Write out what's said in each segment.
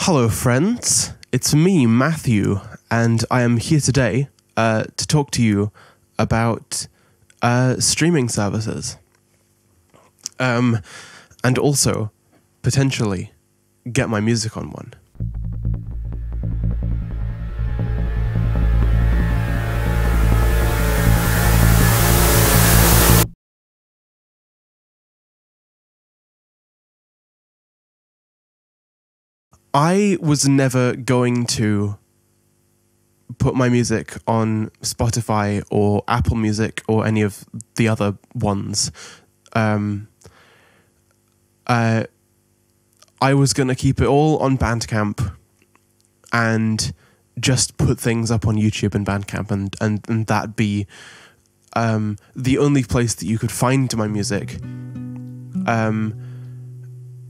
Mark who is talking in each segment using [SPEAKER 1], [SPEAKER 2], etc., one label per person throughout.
[SPEAKER 1] Hello friends, it's me, Matthew, and I am here today to talk to you about streaming services. And also, potentially, get my music on one. I was never going to put my music on Spotify or Apple Music or any of the other ones. I was going to keep it all on Bandcamp and just put things up on YouTube and Bandcamp and that be the only place that you could find my music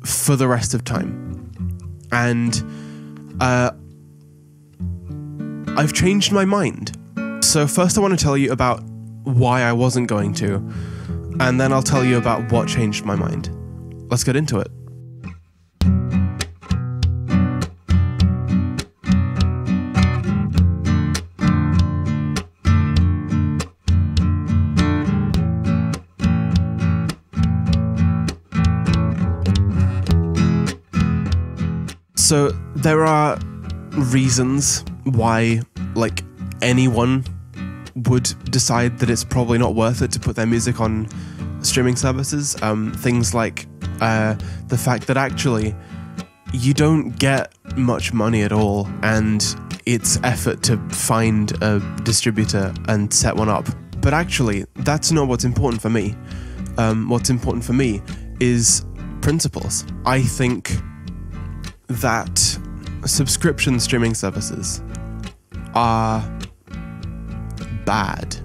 [SPEAKER 1] for the rest of time. And I've changed my mind. So first I want to tell you about why I wasn't going to, and then I'll tell you about what changed my mind. Let's get into it. So there are reasons why, like, anyone would decide that it's probably not worth it to put their music on streaming services. Things like the fact that actually you don't get much money at all, and it's effort to find a distributor and set one up. But actually, that's not what's important for me. What's important for me is principles. I think that subscription streaming services are bad.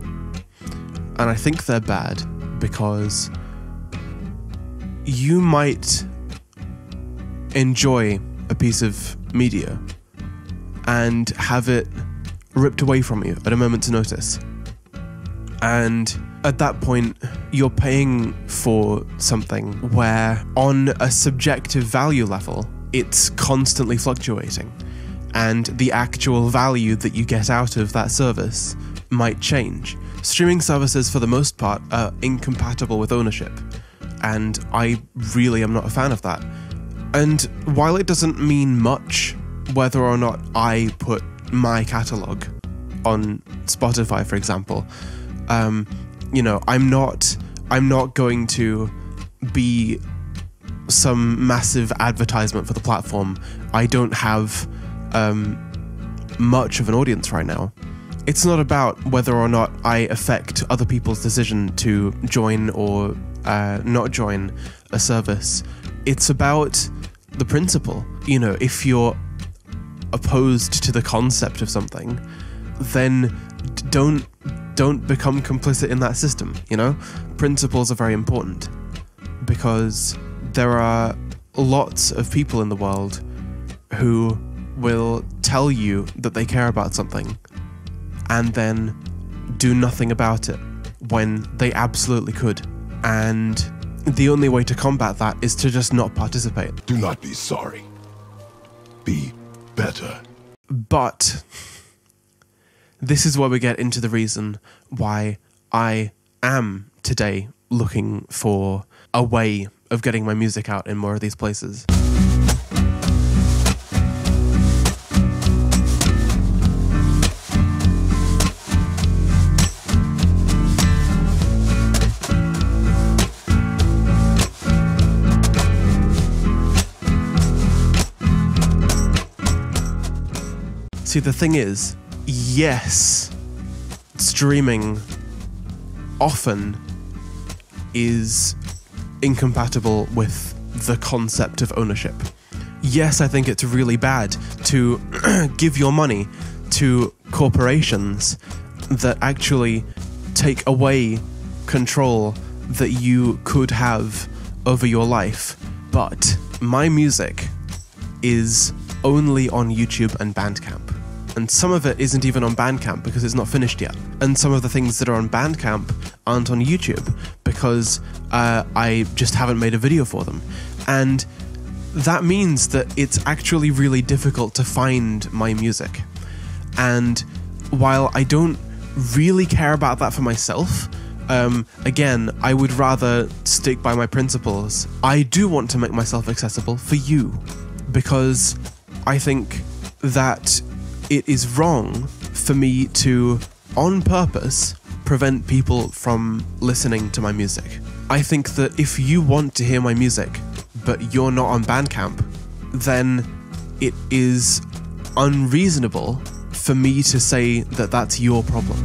[SPEAKER 1] And I think they're bad because you might enjoy a piece of media and have it ripped away from you at a moment's notice. And at that point, you're paying for something where, on a subjective value level, it's constantly fluctuating, and the actual value that you get out of that service might change. Streaming services, for the most part, are incompatible with ownership, and I really am not a fan of that. And while it doesn't mean much whether or not I put my catalogue on Spotify, for example, you know, I'm not going to be some massive advertisement for the platform. I don't have much of an audience right now. It's not about whether or not I affect other people's decision to join or not join a service. It's about the principle. You know, if you're opposed to the concept of something, then don't become complicit in that system, you know? Principles are very important because there are lots of people in the world who will tell you that they care about something and then do nothing about it when they absolutely could. And the only way to combat that is to just not participate.
[SPEAKER 2] Do not be sorry. Be better.
[SPEAKER 1] But this is where we get into the reason why I am today looking for a way of getting my music out in more of these places. See, the thing is, yes, streaming often is incompatible with the concept of ownership. Yes, I think it's really bad to give your money to corporations that actually take away control that you could have over your life. But my music is only on YouTube and Bandcamp. And some of it isn't even on Bandcamp because it's not finished yet. And some of the things that are on Bandcamp aren't on YouTube because I just haven't made a video for them. And that means that it's actually really difficult to find my music. And while I don't really care about that for myself, again, I would rather stick by my principles. I do want to make myself accessible for you, because I think that it is wrong for me to, on purpose, prevent people from listening to my music. I think that if you want to hear my music, but you're not on Bandcamp, then it is unreasonable for me to say that that's your problem.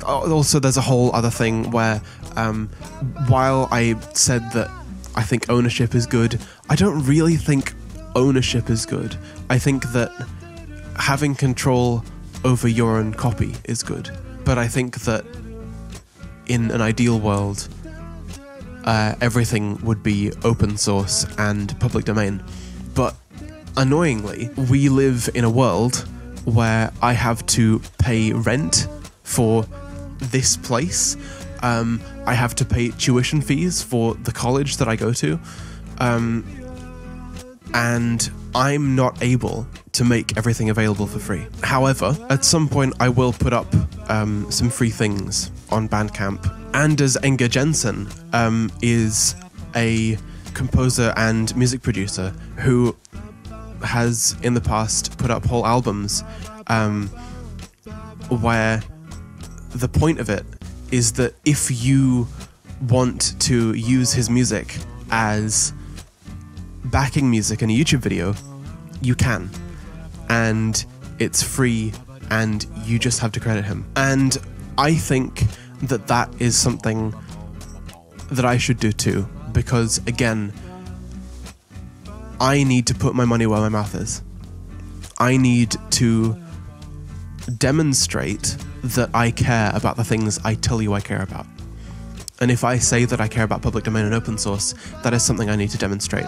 [SPEAKER 1] Also, there's a whole other thing where, while I said that I think ownership is good, I don't really think ownership is good. I think that having control over your own copy is good. But I think that in an ideal world, everything would be open source and public domain. But annoyingly, we live in a world where I have to pay rent for this place. I have to pay tuition fees for the college that I go to. And I'm not able to make everything available for free. However, at some point I will put up some free things on Bandcamp. Anders Enger Jensen is a composer and music producer who has in the past put up whole albums where the point of it is that if you want to use his music as backing music in a YouTube video, you can. And it's free, and you just have to credit him. And I think that that is something that I should do too, because again, I need to put my money where my mouth is. I need to demonstrate that I care about the things I tell you I care about. And if I say that I care about public domain and open source, that is something I need to demonstrate.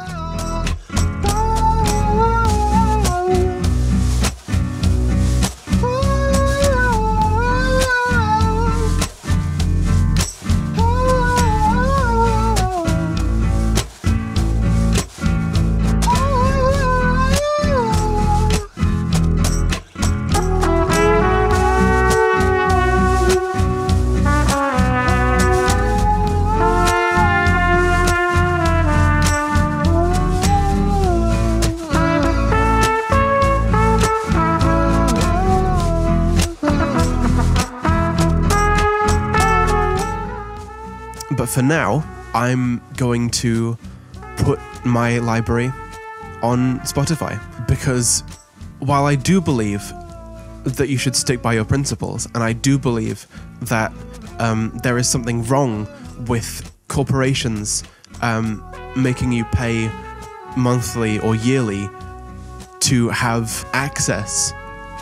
[SPEAKER 1] But for now, I'm going to put my library on Spotify, because while I do believe that you should stick by your principles, and I do believe that there is something wrong with corporations making you pay monthly or yearly to have access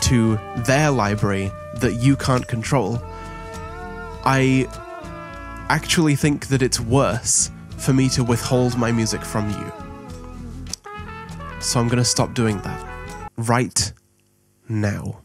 [SPEAKER 1] to their library that you can't control, I actually think that it's worse for me to withhold my music from you. So I'm going to stop doing that right now.